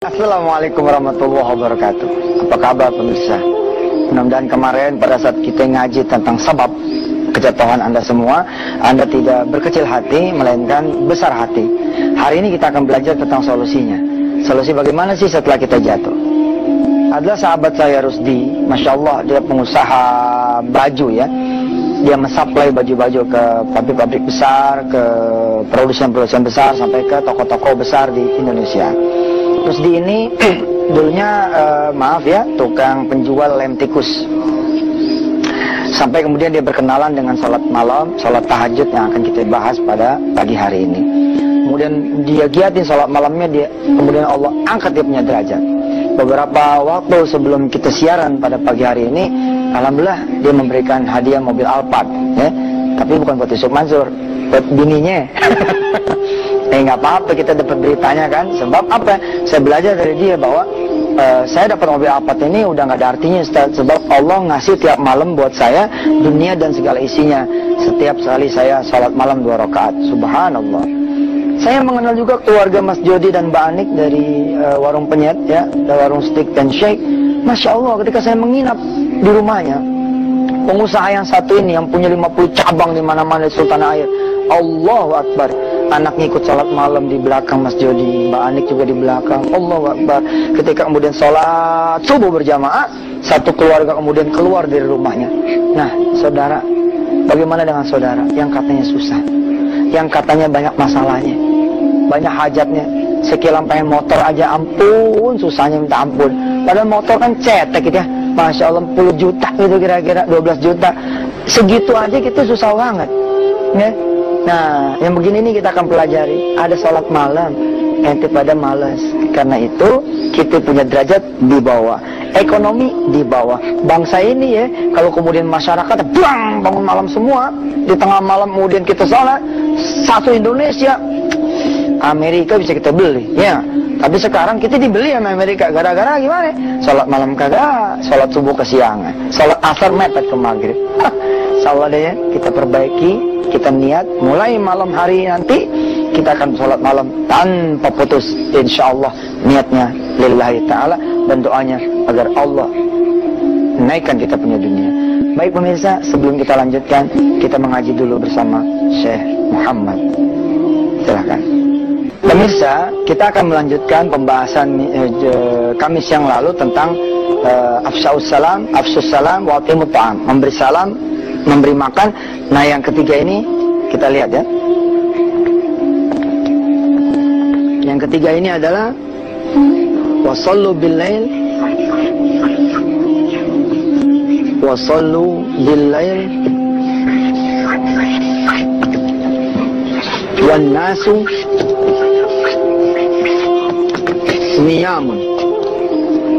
Assalamualaikum warahmatullahi wabarakatuh. Apa kabar pemirsa? Mudah-mudahan kemarin pada saat kita ngaji tentang sebab kejatuhan Anda semua, Anda tidak berkecil hati, melainkan besar hati. Hari ini kita akan belajar tentang solusinya. Solusi bagaimana sih setelah kita jatuh? Adalah sahabat saya Rusdi, Masya Allah, dia pengusaha baju ya. Dia mensuplai baju-baju ke pabrik-pabrik besar, ke produsen-produsen besar, sampai ke toko-toko besar di Indonesia. Rusdi ini dulunya maaf ya, tukang penjual lem tikus. Sampai kemudian dia berkenalan dengan sholat malam, sholat tahajud yang akan kita bahas pada pagi hari ini. Kemudian dia giatin sholat malamnya, kemudian Allah angkat dia punya derajat. Beberapa waktu sebelum kita siaran pada pagi hari ini, alhamdulillah dia memberikan hadiah mobil Alphard, ya. Tapi bukan buat Yusuf Mansur, buat bininya. Nggak apa-apa, kita dapat beritanya kan. Sebab apa? Saya belajar dari dia bahwa saya dapat mobil Alphard ini udah nggak ada artinya, Ustaz. Sebab Allah ngasih tiap malam buat saya dunia dan segala isinya. Setiap kali saya sholat malam 2 rakaat. Subhanallah. Saya mengenal juga keluarga Mas Jody dan Mbak Anik dari warung penyet ya, dari warung steak dan shake. Masya Allah, ketika saya menginap di rumahnya, pengusaha yang satu ini yang punya 50 cabang di mana-mana di Sultan Air. Allahu Akbar. Anaknya ikut sholat malam di belakang Mas Jody, Mbak Anik juga di belakang. Allahu Akbar. Ketika kemudian sholat subuh berjamaah, satu keluarga kemudian keluar dari rumahnya. Nah, saudara, bagaimana dengan saudara yang katanya susah, yang katanya banyak masalahnya, banyak hajatnya, sekilan pengen motor aja, ampun susahnya minta ampun. Padahal motor kan cetek gitu ya, Masya Allah 10 juta gitu, kira-kira 12 juta. Segitu aja kita susah banget ya. Nah, yang begini ini kita akan pelajari. Ada sholat malam, ente pada malas. Karena itu kita punya derajat di bawah, ekonomi di bawah. Bangsa ini ya, kalau kemudian masyarakat bangun malam semua, di tengah malam kemudian kita sholat, satu Indonesia, Amerika bisa kita beli ya. Tapi sekarang kita dibeli sama Amerika. Gara-gara gimana? Sholat malam kagak, sholat subuh kesiangan, sholat asar mepet ke maghrib. Insyaallah deh ya, kita perbaiki. Kita niat mulai malam hari nanti kita akan sholat malam tanpa putus, insyaallah. Niatnya lillahi ta'ala dan doanya agar Allah naikkan kita punya dunia. Baik pemirsa, sebelum kita lanjutkan, kita mengaji dulu bersama Syekh Muhammad. Silahkan pemirsa, kita akan melanjutkan pembahasan Kamis yang lalu tentang afsya'us salam wa atimut ta'am, memberi salam, memberi makan. Nah, yang ketiga ini kita lihat ya. Yang ketiga ini adalah wasallu bil-lail wan nasu niyamun,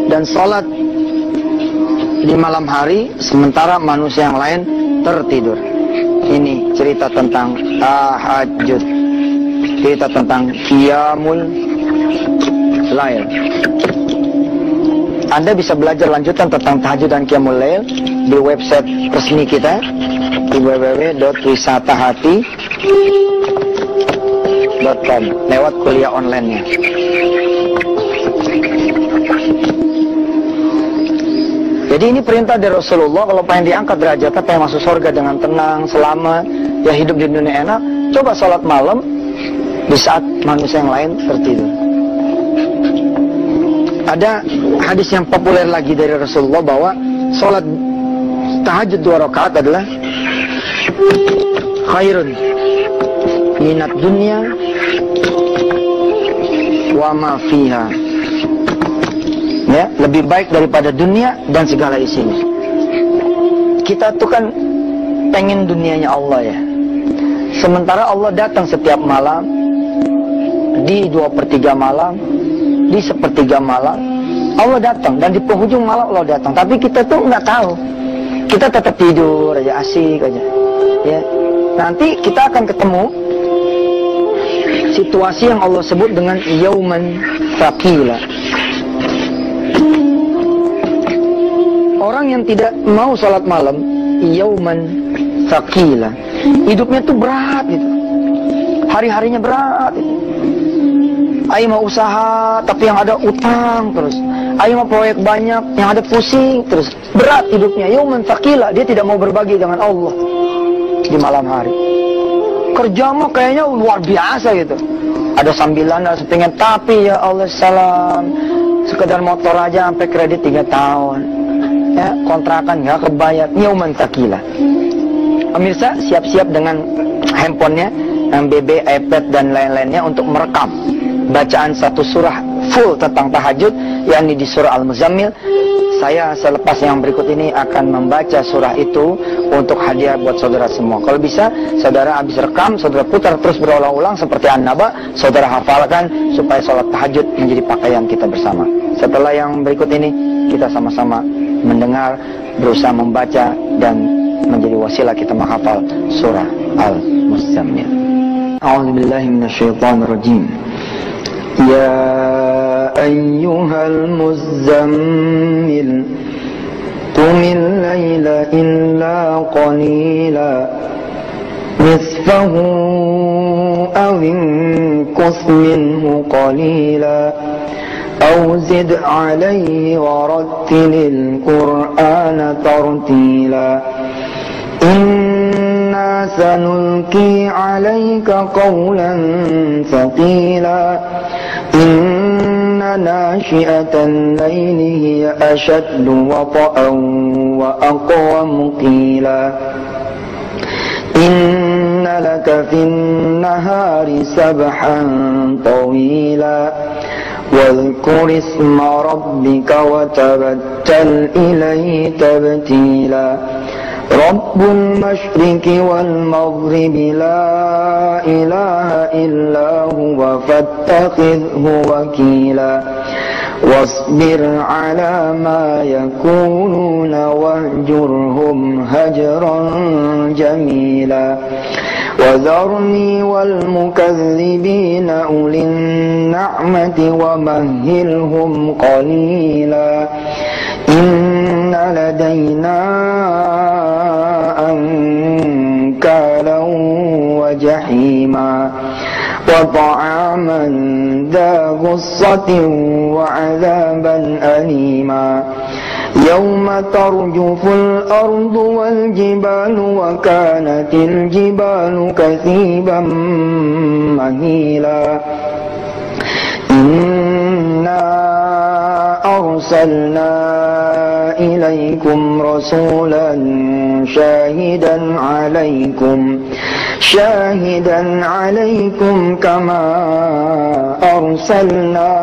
dan salat di malam hari sementara manusia yang lain tertidur. Ini cerita tentang tahajud, cerita tentang qiyamul lail. Anda bisa belajar lanjutan tentang tahajud dan qiyamul lail di website resmi kita di www.wisatahati.com lewat kuliah online-nya. Jadi ini perintah dari Rasulullah, kalau pengen diangkat derajatnya, pengen masuk surga dengan tenang, selamat, ya hidup di dunia enak, coba sholat malam di saat manusia yang lain tertidur. Ada hadis yang populer lagi dari Rasulullah bahwa sholat tahajud 2 rakaat adalah khairun minat dunya wa ma fiha. Ya, lebih baik daripada dunia dan segala isinya. Kita tuh kan pengen dunianya Allah ya. Sementara Allah datang setiap malam, di 2/3 malam, di 1/3 malam, Allah datang, dan di penghujung malam Allah datang. Tapi kita tuh nggak tahu. Kita tetap tidur aja, asik aja. Ya, nanti kita akan ketemu situasi yang Allah sebut dengan yauman thaqila. Orang yang tidak mau sholat malam, yauman thaqila, hidupnya tuh berat gitu, hari-harinya berat gitu. Ayo mau usaha tapi yang ada utang terus. Ayo mau proyek banyak yang ada pusing terus. Berat hidupnya. Yauman tsaqila, dia tidak mau berbagi dengan Allah di malam hari. Kerja mah kayaknya luar biasa gitu. Ada sambilan, ada sepinggan, tapi ya Allah salam, sekedar motor aja sampai kredit 3 tahun. Ya, kontrakan nggak kebayar. Yauman tsaqila. Pemirsa, siap-siap dengan handphonenya, BB, iPad dan lain-lainnya untuk merekam bacaan satu surah full tentang tahajud, yakni di surah Al-Muzammil. Saya selepas yang berikut ini akan membaca surah itu untuk hadiah buat saudara semua. Kalau bisa, saudara habis rekam, saudara putar terus berulang-ulang seperti An-Naba, saudara hafalkan supaya sholat tahajud menjadi pakaian kita bersama. Setelah yang berikut ini, kita sama-sama mendengar, berusaha membaca dan menjadi wasilah kita menghafal surah Al-Muzammil. A'udzubillahi minasyaitonirrajim. Ya ayyuhal muzammil qumil laila illa qalila nisfahu aw inqus minhu qalila aw zid alayhi warattilil qur'ana tartila. Inna sanulqi alayka qawlan thaqila. Inna nashi'atan layli hiya ashaddu wata'an wa aqwamu qila. Inna laka fin nahari sabhan tawila. Wadhkur isma rabbika wa tabattal ilayhi tabtila. Rabbul masyriqi wal maghribi la ilaha illa huwa fattakhidhu wakila. Wasbir ala ma yakununa wahjurhum hajran jamila. Wadharni wal mukaththibina ulin na'mati wa mahhilhum qalila. Inna ladayna ankalan wa jahima wa ta'aman dha ghussatin wa 'adhaban alima. Yawma tarjuful ardu wal jibalu wa kanatil jibalu kathiban mahila. Inna arsalna ilaikum rasulan syahidan alaikum kama arsalna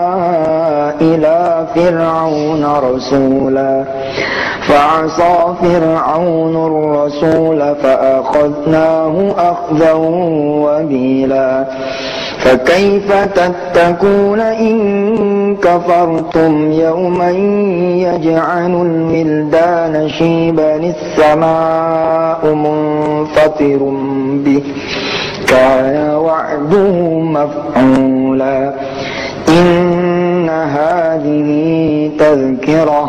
ila fir'auna rasula fa'asa fir'aunur rasula fa'akhadnahu akhdan wabila. فكيف تتقون إن كفرتم يوما يجعل الولدان شيبا السماء منفطر به كان وعده مفعولا. إن هذه تذكرة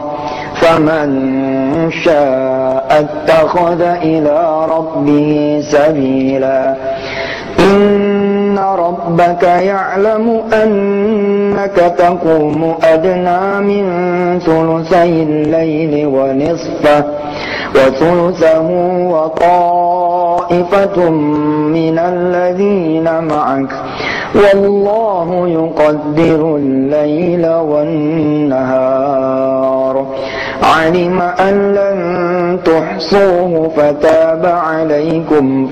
فمن شاء اتخذ إلى ربه سبيلا. إن ربك يعلم أنك تقوم أدنى من ثلثي الليل ونصفه وثلثه وطائفة من الذين معك والله يقدر الليل والنهار. علم أن لن تحصوه فتاب عليكم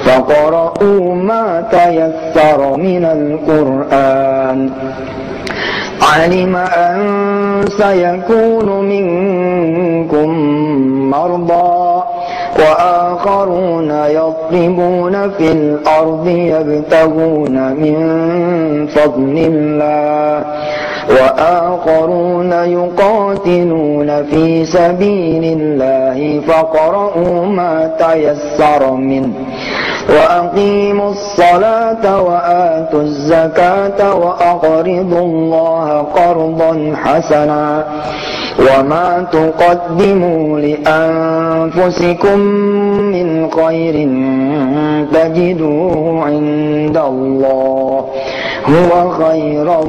فقرؤوا ما تيسر من القرآن. علم أن سيكون منكم مرضى وآخرون يضربون في الأرض يبتغون من فضل الله وآخرون يقاتلون في سبيل الله فاقرؤوا ما تيسر منه وأقيموا الصلاة وآتوا الزكاة وأقرضوا الله قرضا حسنا وما تقدموا لأنفسكم من خير تجدوه عند الله huwa khairan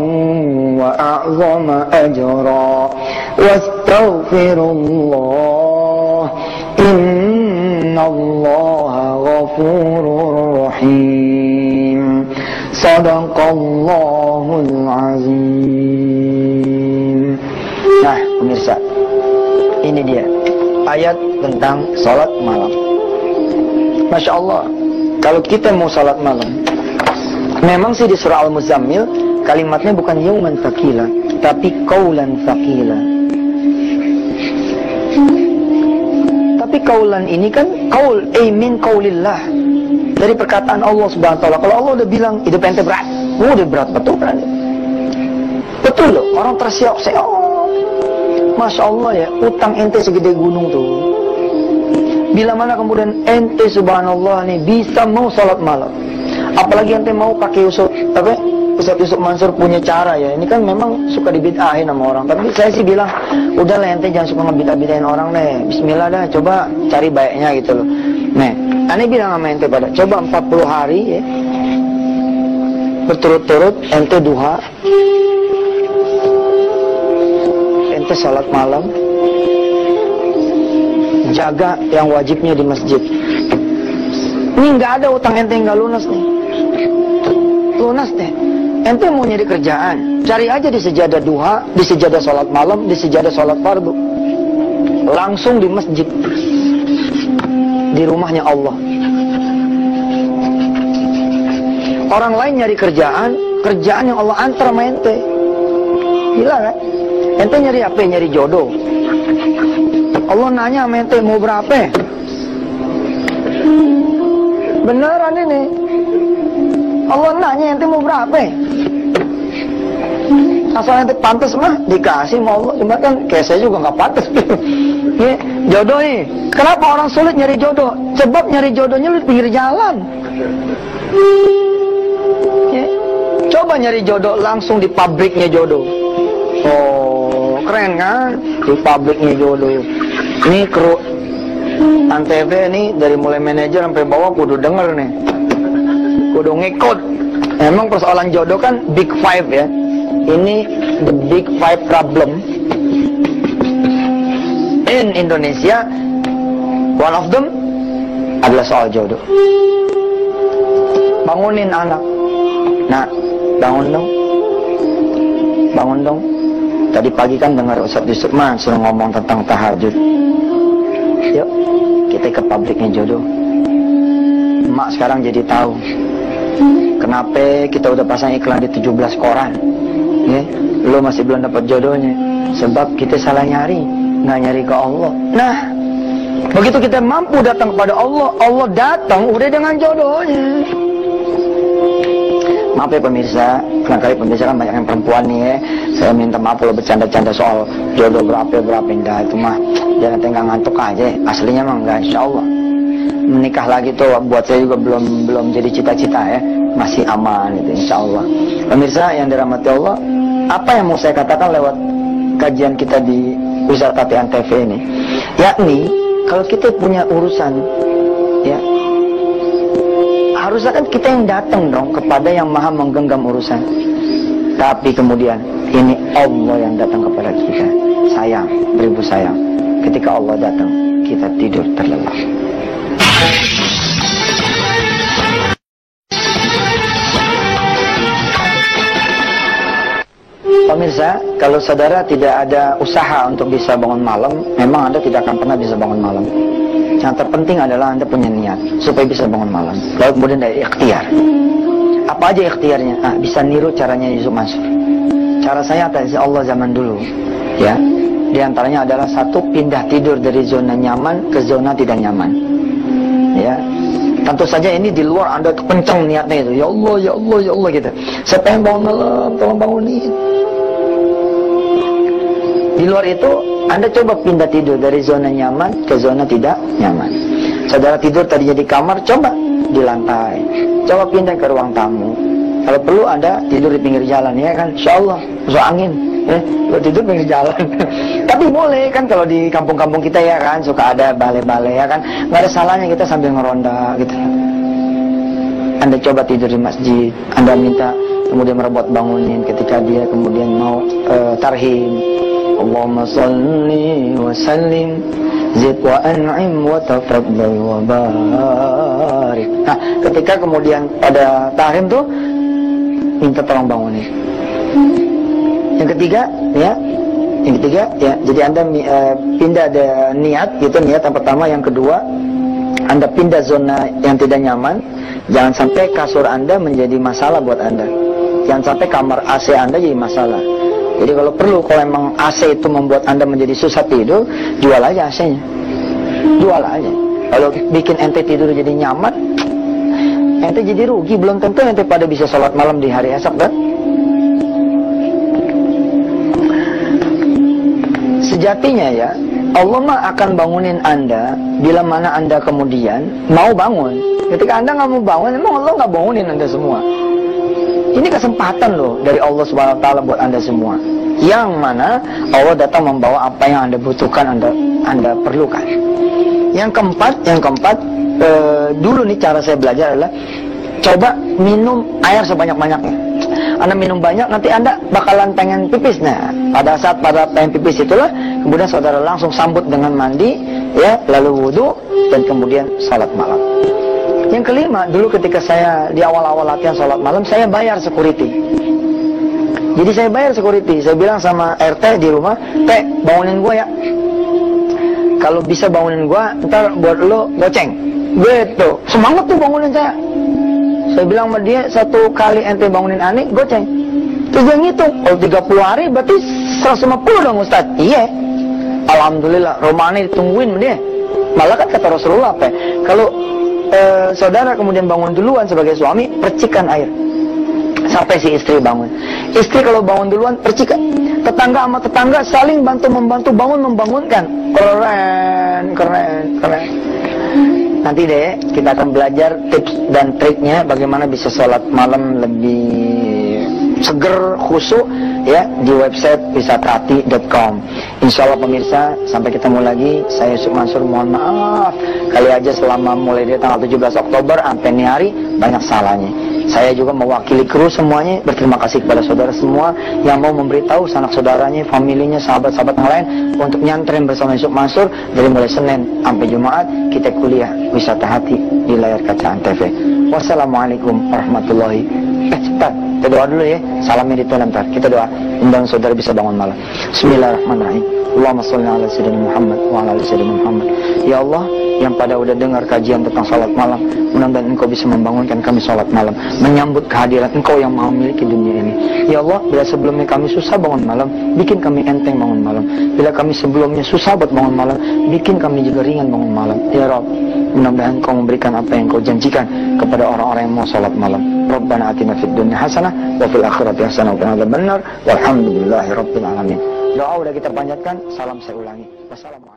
wa a'zama ajra wastaghfirullah innallaha ghafurur rahim. Shadaqallahul azim. Nah, pemirsa, ini dia ayat tentang salat malam. Masya Allah, kalau kita mau salat malam, memang sih di surah Al-Muzammil kalimatnya bukan yauman thaqila, tapi qaulan thaqila. Tapi qaulan ini kan qaul min qaulillah, dari perkataan Allah Subhanahu wa taala. Kalau Allah udah bilang hidup ente berat, udah berat betul kan? Betul loh, orang terseok-seok. Masya Allah ya, utang ente segede gunung tuh. Bila mana kemudian ente subhanallah nih bisa mau salat malam, apalagi ente mau pakai Ustaz Yusuf Mansur punya cara ya. Ini kan memang suka dibid'ahin sama orang, tapi saya sih bilang udahlah ente jangan suka ngebid'ah-bid'ahin orang deh. Bismillah dah, coba cari baiknya gitu loh. Nih, ane bilang sama ente pada coba 40 hari ya, berturut-turut ente duha, ente salat malam, jaga yang wajibnya di masjid. Ini nggak ada utang ente yang nggak lunas nih. Lunas deh. Ente mau nyari kerjaan, cari aja di sejadah duha, di sejadah salat malam, di sejadah salat fardu. Langsung di masjid, di rumahnya Allah. Orang lain nyari kerjaan yang Allah antar sama ente. Gila kan? Ente nyari apa? Nyari jodoh. Allah nanya sama ente mau berapa? Beneran ini. Allah nanya ente mau berapa? Asal ente pantas mah dikasih sama Allah. Cuma kan kayak saya juga nggak pantas. Ya, jodoh nih. Kenapa orang sulit nyari jodoh? Sebab nyari jodohnya di pinggir jalan. Ya. Coba nyari jodoh langsung di pabriknya jodoh. Oh, keren kan? Di pabriknya jodoh. Ini kru Antv nih dari mulai manajer sampai bawah kudu denger nih, kudu ngikut. Emang persoalan jodoh kan big five ya. Ini the big five problem in Indonesia. One of them adalah soal jodoh. Bangunin anak. Nah, bangun dong. Bangun dong. Tadi pagi kan dengar Ustaz Yusuf Mansur ngomong tentang tahajud. Yuk, kita ke pabriknya jodoh. Emak sekarang jadi tahu kenapa kita udah pasang iklan di 17 koran. Ya, lo masih belum dapat jodohnya. Sebab kita salah nyari, nggak nyari ke Allah. Nah, begitu kita mampu datang kepada Allah, Allah datang udah dengan jodohnya. Maaf ya pemirsa, kadang-kadang pemirsa kan banyak yang perempuan nih ya. Saya minta maaf kalau bercanda-canda soal jodoh berapa enggak, itu mah jangan tengah ngantuk aja. Aslinya mah enggak, insya Allah. Menikah lagi tuh buat saya juga belum jadi cita-cita ya, masih aman itu insya Allah. Pemirsa yang dirahmati Allah, apa yang mau saya katakan lewat kajian kita di Ustaz Tati Antv ini, yakni kalau kita punya urusan ya, harusnya kan kita yang datang dong kepada yang maha menggenggam urusan. Tapi kemudian ini Allah yang datang kepada kita. Sayang, beribu sayang. Ketika Allah datang, kita tidur terlelap. Pemirsa, kalau saudara tidak ada usaha untuk bisa bangun malam, memang Anda tidak akan pernah bisa bangun malam. Yang terpenting adalah Anda punya niat supaya bisa bangun malam. Lalu kemudian dari ikhtiar. Apa aja ikhtiarnya? Bisa niru caranya Yusuf Mansur. Cara saya atas Allah zaman dulu, ya. Di antaranya adalah satu, pindah tidur dari zona nyaman ke zona tidak nyaman. Ya. Tentu saja ini di luar Anda kenceng niatnya itu. Ya Allah, ya Allah, ya Allah gitu. Saya pengen bangun malam, tolong bangunin. Di luar itu Anda coba pindah tidur dari zona nyaman ke zona tidak nyaman. Saudara tidur tadinya di kamar, coba di lantai. Coba pindah ke ruang tamu. Kalau perlu Anda tidur di pinggir jalan, ya kan? Insya Allah, masuk angin. Lo tidur pinggir jalan. Tapi boleh kan kalau di kampung-kampung kita ya kan, suka ada balai-balai ya kan. Nggak ada salahnya kita sambil ngeronda gitu. Anda coba tidur di masjid. Anda minta kemudian merebut bangunin ketika dia kemudian mau tarhim. Allahumma salli wa sallim zid wa an'im wa tafaddal wa barik. Nah, ketika kemudian pada tahrim tuh minta tolong bangunin. Yang ketiga ya, jadi Anda pindah ada niat gitu, niat yang pertama. Yang kedua, Anda pindah zona yang tidak nyaman. Jangan sampai kasur Anda menjadi masalah buat Anda. Jangan sampai kamar AC Anda jadi masalah. Jadi kalau perlu, kalau emang AC itu membuat Anda menjadi susah tidur, jual aja AC-nya. Jual aja. Kalau bikin ente tidur jadi nyaman, ente jadi rugi. Belum tentu ente pada bisa sholat malam di hari esok kan? Sejatinya ya, Allah mah akan bangunin Anda bila mana Anda kemudian mau bangun. Ketika Anda nggak mau bangun, emang Allah nggak bangunin Anda semua. Ini kesempatan loh dari Allah Subhanahu Wa Taala buat Anda semua. Yang mana Allah datang membawa apa yang Anda butuhkan, Anda perlukan. Yang keempat, dulu nih cara saya belajar adalah coba minum air sebanyak-banyaknya. Anda minum banyak, nanti Anda bakalan pengen pipis. Nah, pada saat pengen pipis itulah, kemudian saudara langsung sambut dengan mandi, ya, lalu wudhu, dan kemudian salat malam. Yang kelima, dulu ketika saya di awal-awal latihan salat malam, saya bayar security. Jadi saya bayar security. Saya bilang sama RT di rumah, "Teh, bangunin gua ya. Kalau bisa bangunin gua, ntar buat lo goceng." Gitu. Semangat tuh bangunin saya. Saya bilang sama dia, 1 kali ente bangunin Ani, goceng. Terus dia ngitung, kalau 30 hari berarti 150 dong Ustaz. Iya. Alhamdulillah, Romani ditungguin sama dia. Malah kan kata Rasulullah, kalau saudara kemudian bangun duluan sebagai suami, percikan air sampai si istri bangun. Istri kalau bangun duluan, percikan. Tetangga sama tetangga saling bantu-membantu bangun membangunkan. Keren. Nanti deh kita akan belajar tips dan triknya bagaimana bisa sholat malam lebih seger, khusyuk ya di website wisatahati.com. Insyaallah pemirsa, sampai ketemu lagi. Saya Yusuf Mansur, mohon maaf kali aja selama mulai dari tanggal 17 Oktober sampai ini hari banyak salahnya. Saya juga mewakili kru semuanya berterima kasih kepada saudara semua yang mau memberitahu sanak saudaranya, familinya, sahabat-sahabat yang lain untuk nyantren bersama Yusuf Mansur dari mulai Senin sampai Jumat kita kuliah Wisata Hati di layar kaca Antv. Wassalamualaikum warahmatullahi wabarakatuh. Cepat, kita doa dulu ya. Salamnya dituan ntar. Kita doa undang saudara bisa bangun malam. Bismillahirrahmanirrahim. Allahumma sholli ala sayyidina Muhammad wa ala ali sayyidina Muhammad. Ya Allah, yang pada udah dengar kajian tentang salat malam, mudah-mudahan Engkau bisa membangunkan kami salat malam, menyambut kehadiran Engkau yang maha memiliki dunia ini. Ya Allah, bila sebelumnya kami susah bangun malam, bikin kami enteng bangun malam. Bila kami sebelumnya susah buat bangun malam, bikin kami juga ringan bangun malam. Ya Rabb, mudah-mudahan Engkau memberikan apa yang Engkau janjikan kepada orang-orang yang mau salat malam. Rabbana atina fid dunya hasanah wa fil akhirati hasanah wa qina adzabannar. Walhamdulillahirabbil alamin. Doa udah kita panjatkan, salam saya ulangi. Wassalamualaikum.